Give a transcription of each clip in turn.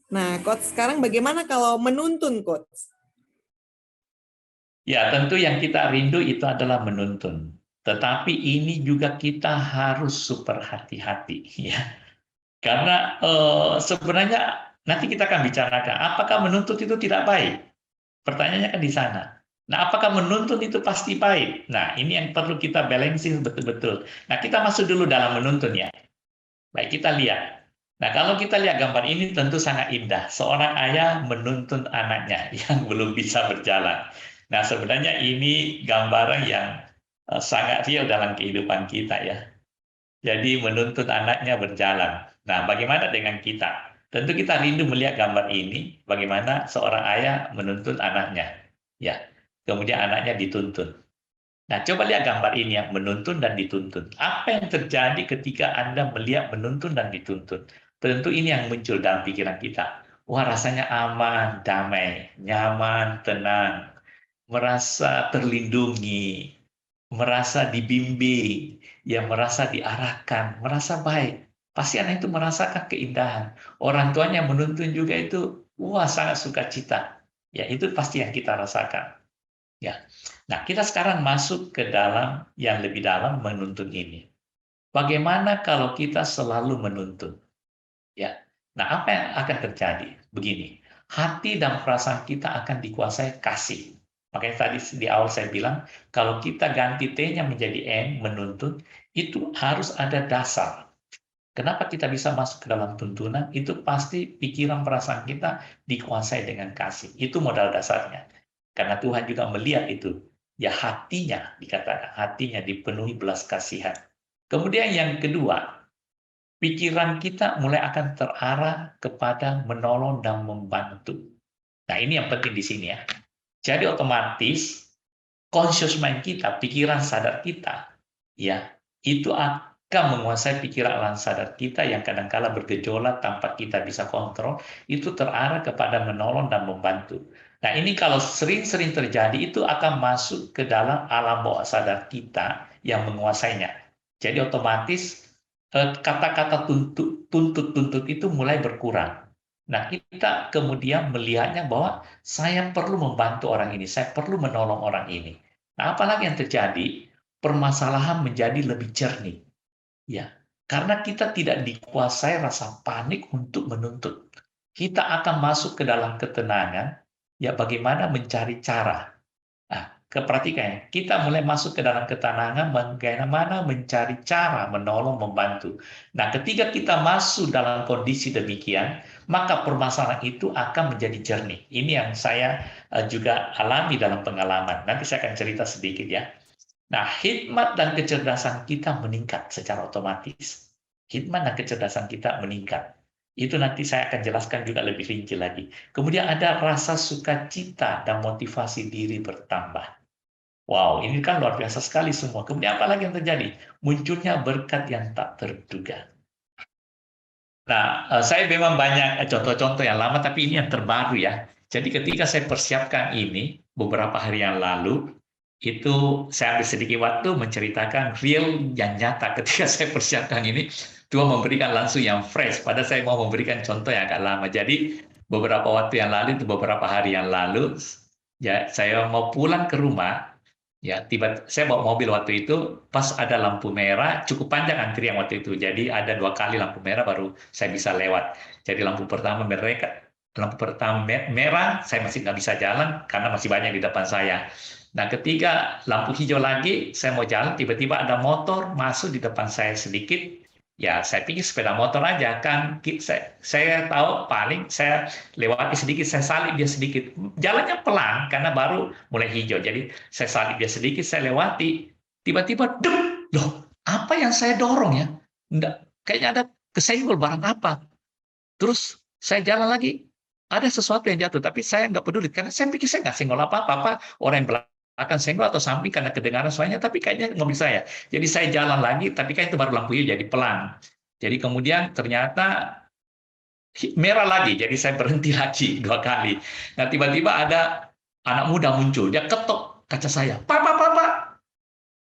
Nah, Coach, sekarang bagaimana kalau menuntun, Coach? Ya, tentu yang kita rindu itu adalah menuntun. Tetapi ini juga kita harus super hati-hati, ya. Karena sebenarnya nanti kita akan bicarakan, apakah menuntut itu tidak baik? Pertanyaannya kan di sana. Nah, apakah menuntun itu pasti baik? Nah, ini yang perlu kita balancing betul-betul. Nah, kita masuk dulu dalam menuntun ya. Baik, kita lihat. Nah, kalau kita lihat gambar ini tentu sangat indah. Seorang ayah menuntun anaknya yang belum bisa berjalan. Nah, sebenarnya ini gambaran yang sangat real dalam kehidupan kita ya. Jadi menuntun anaknya berjalan. Nah, bagaimana dengan kita? Tentu kita rindu melihat gambar ini, bagaimana seorang ayah menuntun anaknya. Ya, kemudian anaknya dituntun. Nah, coba lihat gambar ini yang menuntun dan dituntun. Apa yang terjadi ketika Anda melihat menuntun dan dituntun? Tentu ini yang muncul dalam pikiran kita. Wah, rasanya aman, damai, nyaman, tenang, merasa terlindungi, merasa dibimbing, ya merasa diarahkan, merasa baik. Pasti anak itu merasakan keindahan. Orang tuanya menuntun juga itu, wah sangat sukacita. Ya, itu pasti yang kita rasakan. Ya. Nah, kita sekarang masuk ke dalam yang lebih dalam menuntun ini. Bagaimana kalau kita selalu menuntun? Ya. Nah, apa yang akan terjadi? Begini, hati dan perasaan kita akan dikuasai kasih. Makanya tadi di awal saya bilang, kalau kita ganti T-nya menjadi N, menuntun, itu harus ada dasar. Kenapa kita bisa masuk ke dalam tuntunan? Itu pasti pikiran perasaan kita dikuasai dengan kasih. Itu modal dasarnya. Karena Tuhan juga melihat itu. Ya hatinya, dikatakan hatinya dipenuhi belas kasihan. Kemudian yang kedua, pikiran kita mulai akan terarah kepada menolong dan membantu. Nah ini yang penting di sini ya. Jadi otomatis conscious mind kita, pikiran sadar kita, ya itu akan menguasai pikiran alam sadar kita yang kadang-kala bergejolak tanpa kita bisa kontrol, itu terarah kepada menolong dan membantu. Nah ini kalau sering-sering terjadi, itu akan masuk ke dalam alam bawah sadar kita yang menguasainya. Jadi otomatis kata-kata tuntut-tuntut itu mulai berkurang. Nah, kita kemudian melihatnya bahwa saya perlu membantu orang ini, saya perlu menolong orang ini. Nah, apalagi yang terjadi, permasalahan menjadi lebih jernih. Ya, karena kita tidak dikuasai rasa panik untuk menuntut. Kita akan masuk ke dalam ketenangan, ya bagaimana mencari cara. Nah, perhatikan ya, kita mulai masuk ke dalam ketenangan, bagaimana mencari cara menolong, membantu. Nah, ketika kita masuk dalam kondisi demikian, maka permasalahan itu akan menjadi jernih. Ini yang saya juga alami dalam pengalaman. Nanti saya akan cerita sedikit ya. Nah, hikmat dan kecerdasan kita meningkat secara otomatis. Hikmat dan kecerdasan kita meningkat. Itu nanti saya akan jelaskan juga lebih rinci lagi. Kemudian ada rasa sukacita dan motivasi diri bertambah. Wow, ini kan luar biasa sekali semua. Kemudian apa lagi yang terjadi? Munculnya berkat yang tak terduga. Nah, saya memang banyak contoh-contoh yang lama, tapi ini yang terbaru ya. Jadi ketika saya persiapkan ini, beberapa hari yang lalu, itu saya ambil sedikit waktu menceritakan real yang nyata ketika saya persiapkan ini. Tuhan memberikan langsung yang fresh, padahal saya mau memberikan contoh yang agak lama. Jadi beberapa waktu yang lalu, itu beberapa hari yang lalu, ya saya mau pulang ke rumah, ya, saya bawa mobil waktu itu, pas ada lampu merah, cukup panjang antrian waktu itu. Jadi ada 2 kali lampu merah baru saya bisa lewat. Jadi lampu pertama merah, saya masih nggak bisa jalan karena masih banyak di depan saya. Nah, ketika lampu hijau lagi, saya mau jalan, tiba-tiba ada motor masuk di depan saya sedikit. Ya, saya pikir sepeda motor aja kan. Saya tahu paling saya lewati sedikit, saya salib dia sedikit. Jalannya pelan karena baru mulai hijau. Jadi saya salib dia sedikit, saya lewati. Tiba-tiba, dem! Loh, apa yang saya dorong ya? Enggak, kayaknya ada kesenggol barang apa. Terus saya jalan lagi, ada sesuatu yang jatuh, tapi saya nggak peduli. Karena saya pikir saya nggak senggol apa-apa. Orang yang belakang senggol atau samping karena kedengaran suaranya, tapi kayaknya mobil saya. Jadi saya jalan lagi, tapi kan itu baru lampu hijau, jadi pelan. Jadi kemudian ternyata merah lagi, jadi saya berhenti lagi 2 kali. Nah tiba-tiba ada anak muda muncul, dia ketok kaca saya, Pak, Pak, Pak, Pak.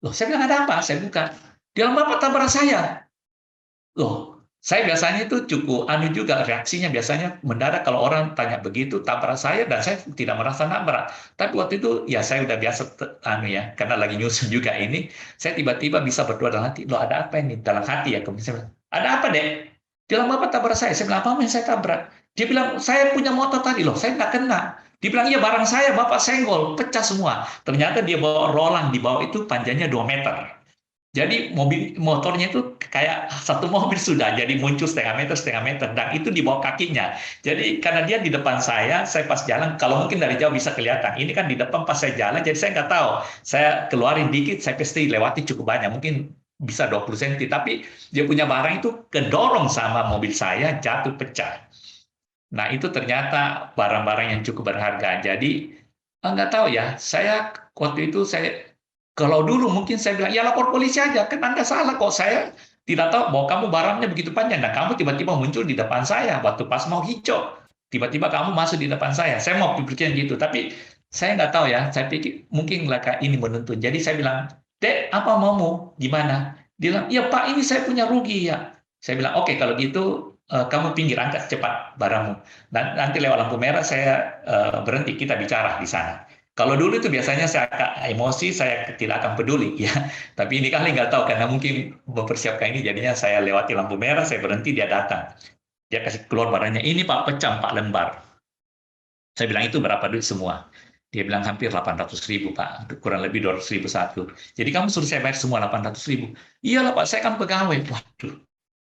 Loh, saya bilang ada apa? Saya buka. Dia bilang, Bapak tabrak saya. Loh, Saya biasanya itu cukup juga reaksinya biasanya mendadak kalau orang tanya begitu tabrak saya dan saya tidak merasa nabrak. Tapi waktu itu ya saya udah biasa ya karena lagi nyusun juga ini, saya tiba-tiba bisa berdoa dalam hati, loh ada apa ini dalam hati ya, kemudian saya bilang, ada apa dek? Dia bilang bapak tabrak saya bilang apa yang saya tabrak? Dia bilang saya punya motor tadi loh, saya nggak kena. Dia bilang iya barang saya bapak senggol pecah semua. Ternyata dia bawa Roland di bawah itu panjangnya 2 meter. Jadi motornya itu kayak satu mobil sudah jadi muncul setengah meter dan itu di bawah kakinya. Jadi karena dia di depan saya pas jalan kalau mungkin dari jauh bisa kelihatan. Ini kan di depan pas saya jalan jadi saya nggak tahu. Saya keluarin dikit saya pasti lewati cukup banyak mungkin bisa 20 cm tapi dia punya barang itu kedorong sama mobil saya jatuh pecah. Nah, itu ternyata barang-barang yang cukup berharga. Jadi, nggak tahu ya, saya waktu itu kalau dulu mungkin saya bilang, ya lapor polisi aja, kan Anda salah kok. Saya tidak tahu bahwa kamu barangnya begitu panjang, dan kamu tiba-tiba muncul di depan saya, waktu pas mau hijau. Tiba-tiba kamu masuk di depan saya. Saya mau pikirkan gitu, tapi saya nggak tahu ya, saya pikir mungkin mereka ini menuntut. Jadi saya bilang, Dek, apa maumu? Gimana? Dia bilang, ya Pak, ini saya punya rugi ya. Saya bilang, oke, kalau gitu kamu pinggir, angkat cepat barangmu. Dan nanti lewat lampu merah saya berhenti, kita bicara di sana. Kalau dulu itu biasanya saya agak emosi, saya tidak akan peduli ya. Tapi ini kali nggak tahu karena mungkin mempersiapkan ini, jadinya saya lewati lampu merah, saya berhenti, dia datang. Dia kasih keluar barangnya, ini Pak pecah 4 lembar. Saya bilang itu berapa duit semua? Dia bilang hampir 800.000 Pak, kurang lebih 200.000 satu. Jadi kamu suruh saya bayar semua 800.000? Iyalah Pak, saya kan pegawai. Waduh,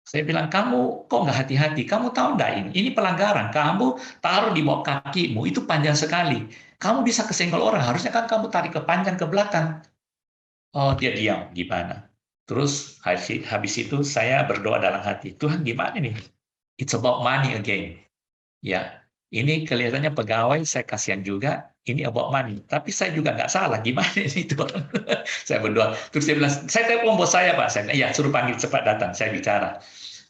saya bilang, kamu kok nggak hati-hati? Kamu tahu nggak ini? Ini pelanggaran. Kamu taruh di bawah kakimu, itu panjang sekali. Kamu bisa kesenggol orang, harusnya kan kamu tarik ke panjang ke belakang. Oh, dia diam, gimana? Terus habis itu saya berdoa dalam hati, Tuhan gimana nih? It's about money again. Ya, ini kelihatannya pegawai, saya kasihan juga, ini about money. Tapi saya juga nggak salah, gimana ini Tuhan? Saya berdoa. Terus dia bilang, saya telepon bos saya, Pak. Saya bilang, ya, suruh panggil cepat datang, saya bicara.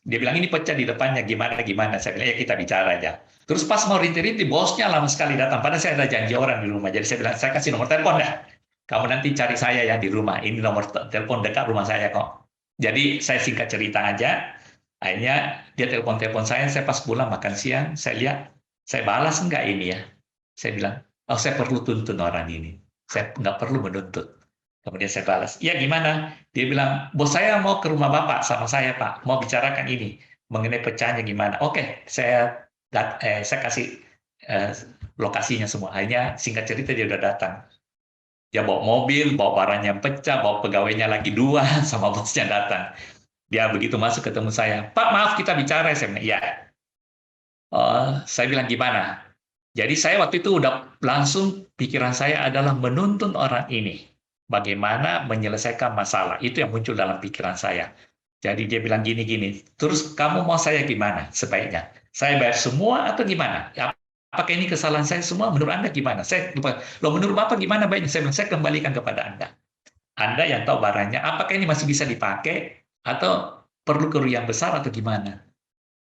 Dia bilang, ini pecah di depannya, gimana? Saya bilang, ya kita bicara aja. Terus pas mau rinti-rinti, bosnya lama sekali datang. Padahal saya ada janji orang di rumah. Jadi saya bilang, saya kasih nomor telepon dah. Kamu nanti cari saya ya di rumah. Ini nomor telepon dekat rumah saya kok. Jadi saya singkat cerita aja. Akhirnya dia telepon-telepon saya pas pulang makan siang, saya lihat, saya balas enggak ini ya? Saya bilang, oh saya perlu tuntun orang ini. Saya nggak perlu menuntut. Kemudian saya balas, iya gimana? Dia bilang, bos saya mau ke rumah Bapak sama saya Pak, mau bicarakan ini, mengenai pecahnya gimana. Oke, saya kasih eh, lokasinya semua. Akhirnya singkat cerita dia udah datang. Dia bawa mobil, bawa barangnya yang pecah, bawa pegawainya lagi 2, sama bosnya datang. Dia begitu masuk ketemu saya, Pak maaf kita bicara. Saya bilang, iya. Saya bilang gimana? Jadi saya waktu itu udah langsung pikiran saya adalah menuntun orang ini. Bagaimana menyelesaikan masalah. Itu yang muncul dalam pikiran saya. Jadi dia bilang gini-gini. Terus kamu mau saya gimana sebaiknya? Saya bayar semua atau gimana? Ya, apakah ini kesalahan saya semua? Menurut Anda gimana? Saya lupa. Loh, menurut Bapak gimana baiknya? Saya bilang, saya kembalikan kepada Anda. Anda yang tahu barangnya, apakah ini masih bisa dipakai atau perlu kerugian besar atau gimana?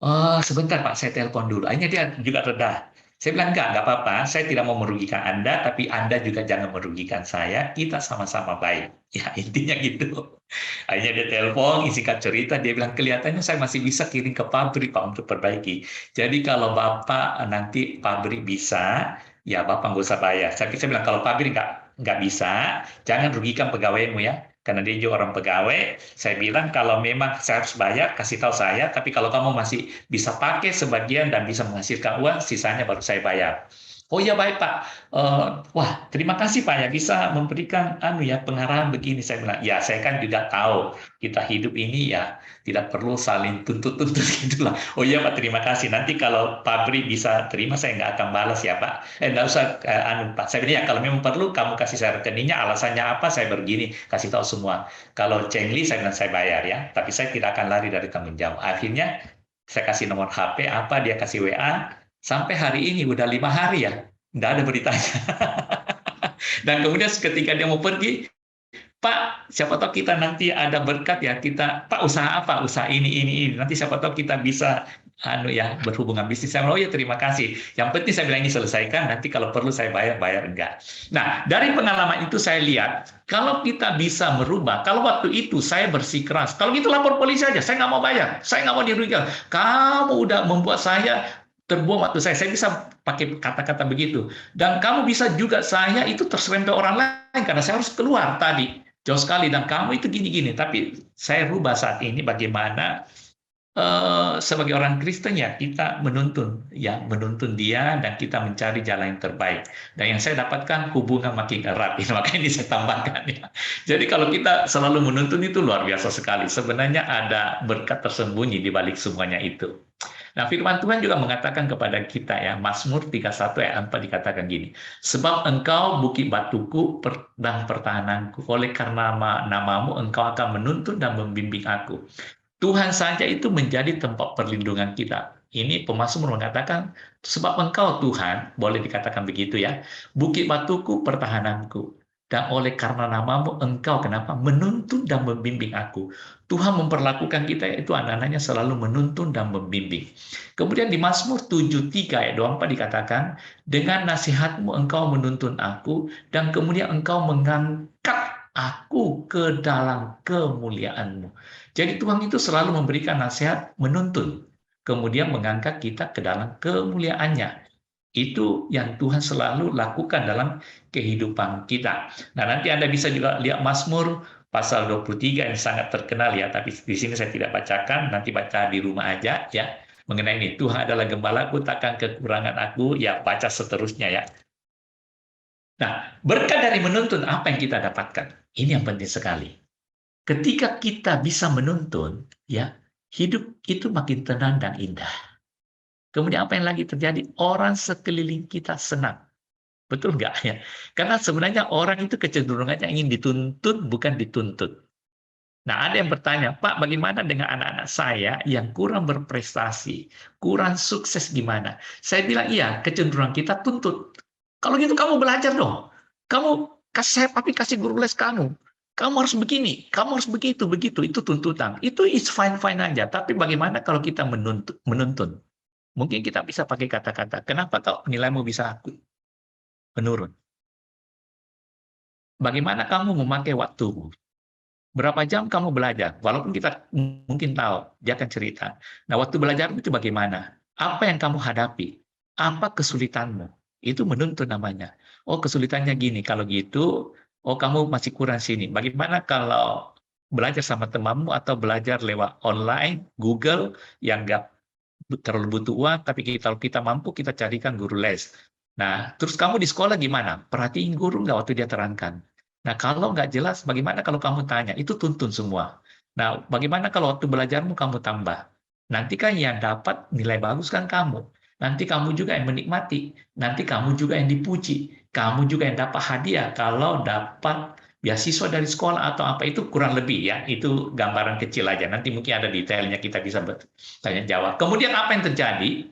Oh, sebentar Pak, saya telepon dulu. Akhirnya dia juga reda. Saya bilang, enggak apa-apa. Saya tidak mau merugikan Anda, tapi Anda juga jangan merugikan saya. Kita sama-sama baik. Ya, intinya gitu. Akhirnya dia telepon, singkat cerita, dia bilang, kelihatannya saya masih bisa kirim ke pabrik Pak untuk perbaiki. Jadi kalau Bapak nanti pabrik bisa, ya Bapak nggak usah bayar. Saya bilang, kalau pabrik nggak bisa, jangan rugikan pegawaimu ya. Karena dia juga orang pegawai, saya bilang kalau memang saya harus bayar, kasih tahu saya, tapi kalau kamu masih bisa pakai sebagian dan bisa menghasilkan uang, sisanya baru saya bayar. Oh iya baik Pak. Wah terima kasih Pak ya bisa memberikan pengarahan begini. Saya bilang ya saya kan juga tahu kita hidup ini ya tidak perlu saling tuntut-tuntut gitulah. Oh iya Pak terima kasih. Nanti kalau pabrik bisa terima saya nggak akan balas ya Pak. Nggak usah Pak. Saya bilang ya kalau memang perlu kamu kasih saya rekeningnya alasannya apa saya begini kasih tahu semua. Kalau Chengli saya bilang saya bayar ya. Tapi saya tidak akan lari dari tanggung jawab. Akhirnya saya kasih nomor HP apa dia kasih WA. Sampai hari ini udah 5 hari ya, nggak ada beritanya. Dan kemudian ketika dia mau pergi, Pak, siapa tahu kita nanti ada berkat ya kita, Pak usaha apa? Usaha ini. Nanti siapa tahu kita bisa berhubungan bisnis. Saya bilang, oh ya terima kasih. Yang penting saya bilang ini selesaikan, nanti kalau perlu saya bayar enggak. Nah, dari pengalaman itu saya lihat, kalau kita bisa merubah, kalau waktu itu saya bersikeras, kalau gitu lapor polisi aja, saya nggak mau bayar, saya nggak mau dirugikan. Kamu udah membuat saya terbuang waktu saya bisa pakai kata-kata begitu. Dan kamu bisa juga saya itu terserempet orang lain, karena saya harus keluar tadi. Jauh sekali, dan kamu itu gini-gini. Tapi saya rubah saat ini bagaimana sebagai orang Kristen ya kita menuntun dia dan kita mencari jalan yang terbaik. Dan yang saya dapatkan hubungan makin erat, makanya ini saya tambahkan ya. Jadi kalau kita selalu menuntun itu luar biasa sekali. Sebenarnya ada berkat tersembunyi di balik semuanya itu. Nah, firman Tuhan juga mengatakan kepada kita ya, Mazmur 31 ayat 4 dikatakan gini, sebab engkau bukit batuku dan pertahananku, oleh karena namamu engkau akan menuntun dan membimbing aku. Tuhan saja itu menjadi tempat perlindungan kita. Ini pemazmur mengatakan, sebab engkau Tuhan, boleh dikatakan begitu ya, bukit batuku, pertahananku. Dan oleh karena namamu, engkau kenapa? Menuntun dan membimbing aku. Tuhan memperlakukan kita, itu anak-anaknya selalu menuntun dan membimbing. Kemudian di Mazmur 73 ayat 24 dikatakan, dengan nasihatmu engkau menuntun aku, dan kemudian engkau mengangkat aku ke dalam kemuliaanmu. Jadi Tuhan itu selalu memberikan nasihat, menuntun, kemudian mengangkat kita ke dalam kemuliaannya. Itu yang Tuhan selalu lakukan dalam kehidupan kita. Nah, nanti Anda bisa juga lihat Mazmur pasal 23 yang sangat terkenal ya, tapi di sini saya tidak bacakan, nanti baca di rumah aja ya. Mengenai ini, Tuhan adalah gembalaku, takkan kekurangan aku, ya baca seterusnya ya. Nah, berkat dari menuntun apa yang kita dapatkan? Ini yang penting sekali. Ketika kita bisa menuntun, ya, hidup itu makin tenang dan indah. Kemudian apa yang lagi terjadi? Orang sekeliling kita senang. Betul nggak ya? Karena sebenarnya orang itu kecenderungannya ingin dituntut, bukan dituntut. Nah, ada yang bertanya, Pak, bagaimana dengan anak-anak saya yang kurang berprestasi, kurang sukses gimana? Saya bilang, iya, kecenderungan kita tuntut. Kalau gitu kamu belajar dong. Kamu kasih guru les kamu. Kamu harus begini, kamu harus begitu, begitu. Itu tuntutan. Itu is fine-fine aja. Tapi bagaimana kalau kita menuntun? Mungkin kita bisa pakai kata-kata, kenapa kok nilaimu bisa menurun? Bagaimana kamu memakai waktumu? Berapa jam kamu belajar? Walaupun kita mungkin tahu, dia akan cerita. Nah, waktu belajar itu bagaimana? Apa yang kamu hadapi? Apa kesulitanmu? Itu menuntun namanya. Oh, kesulitannya gini. Kalau gitu, oh kamu masih kurang sini. Bagaimana kalau belajar sama temanmu atau belajar lewat online, Google, yang nggak terlalu butuh uang, tapi kalau kita mampu, kita carikan guru les. Nah, terus kamu di sekolah gimana? Perhatiin guru nggak waktu dia terangkan. Nah, kalau nggak jelas, bagaimana kalau kamu tanya? Itu tuntun semua. Nah, bagaimana kalau waktu belajarmu kamu tambah? Nanti kan yang dapat nilai bagus kan kamu. Nanti kamu juga yang menikmati. Nanti kamu juga yang dipuji. Kamu juga yang dapat hadiah kalau dapat beasiswa dari sekolah atau apa, itu kurang lebih ya. Itu gambaran kecil aja. Nanti mungkin ada detailnya, kita bisa tanya jawab. Kemudian apa yang terjadi?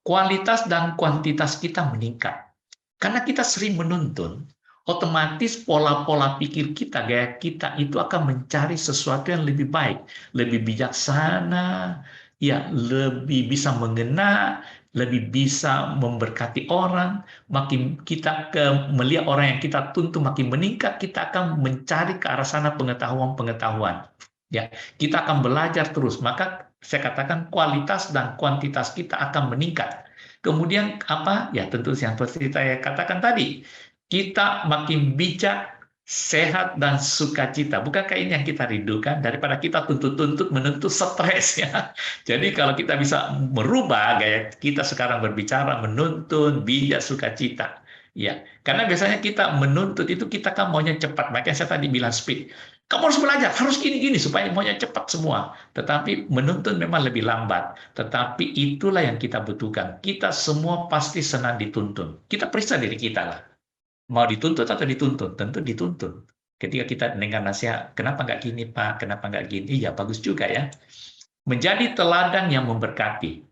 Kualitas dan kuantitas kita meningkat. Karena kita sering menuntun, otomatis pola-pola pikir kita, gaya kita itu akan mencari sesuatu yang lebih baik, lebih bijaksana, ya lebih bisa mengena, lebih bisa memberkati orang. Makin kita melihat orang yang kita tuntun makin meningkat, kita akan mencari ke arah sana pengetahuan-pengetahuan. Ya, kita akan belajar terus. Maka saya katakan kualitas dan kuantitas kita akan meningkat. Kemudian apa? Ya tentu yang seperti saya katakan tadi, kita makin bijak, sehat, dan sukacita. Bukankah ini yang kita rindukan? Daripada kita tuntut-tuntut, menuntut stres ya. Jadi kalau kita bisa merubah gaya kita sekarang berbicara, menuntun, bijak, sukacita. Ya, karena biasanya kita menuntut itu kita kan maunya cepat. Makanya saya tadi bilang speed. Kamu harus belajar, harus gini-gini supaya maunya cepat semua. Tetapi menuntun memang lebih lambat. Tetapi itulah yang kita butuhkan. Kita semua pasti senang dituntun. Kita periksa diri kita lah. Mau dituntut atau dituntun? Tentu dituntun. Ketika kita dengar nasihat, kenapa nggak gini Pak, kenapa nggak gini? Ya bagus juga ya. Menjadi teladan yang memberkati.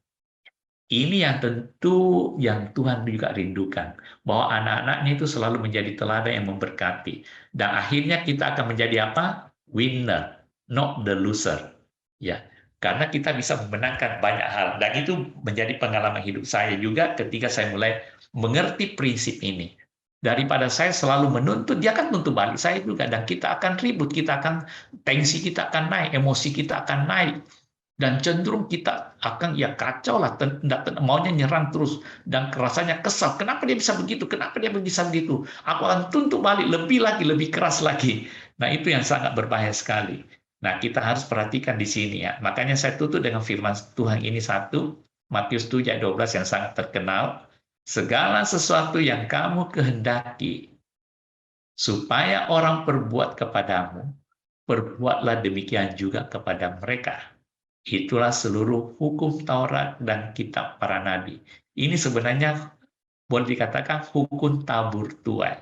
Ini yang tentu yang Tuhan juga rindukan. Bahwa anak-anaknya itu selalu menjadi teladan yang memberkati. Dan akhirnya kita akan menjadi apa? Winner, not the loser. Ya. Karena kita bisa memenangkan banyak hal. Dan itu menjadi pengalaman hidup saya juga ketika saya mulai mengerti prinsip ini. Daripada saya selalu menuntut, dia akan tuntut balik saya juga. Dan kita akan ribut, tensi kita akan naik, emosi kita akan naik. Dan cenderung kita akan, ya kacau lah, maunya nyerang terus. Dan rasanya kesal, kenapa dia bisa begitu, kenapa dia bisa begitu. Aku akan tuntut balik, lebih lagi, lebih keras lagi. Nah itu yang sangat berbahaya sekali. Nah, kita harus perhatikan di sini ya. Makanya saya tutup dengan firman Tuhan ini satu, Matius 7 ayat 12 yang sangat terkenal. Segala sesuatu yang kamu kehendaki supaya orang perbuat kepadamu, perbuatlah demikian juga kepada mereka. Itulah seluruh hukum Taurat dan kitab para nabi. Ini sebenarnya boleh dikatakan hukum tabur tuai.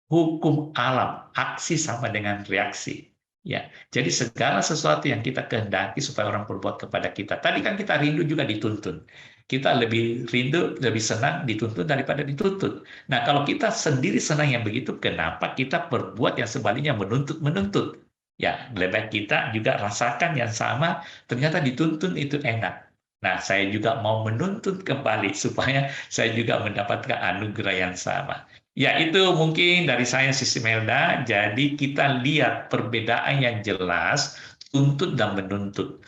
Hukum alam, aksi sama dengan reaksi. Ya, jadi segala sesuatu yang kita kehendaki supaya orang berbuat kepada kita. Tadi kan kita rindu juga dituntun. Kita lebih rindu, lebih senang dituntun daripada dituntut. Nah, kalau kita sendiri senang yang begitu, kenapa kita berbuat yang sebaliknya menuntut-menuntut? Ya, lebih baik kita juga rasakan yang sama, ternyata dituntun itu enak. Nah, saya juga mau menuntut kembali supaya saya juga mendapatkan anugerah yang sama. Ya, itu mungkin dari saya, Sisi Melda. Jadi kita lihat perbedaan yang jelas, tuntut dan menuntut.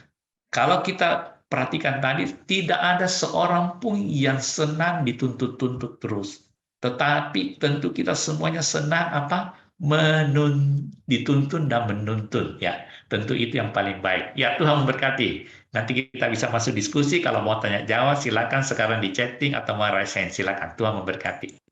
Kalau kita perhatikan tadi, tidak ada seorang pun yang senang dituntut-tuntut terus. Tetapi tentu kita semuanya senang apa? Dituntun dan menuntun. Ya, tentu itu yang paling baik. Ya, Tuhan memberkati. Nanti kita bisa masuk diskusi. Kalau mau tanya jawab, silakan sekarang di chatting atau mau raise hand. Silakan. Tuhan memberkati.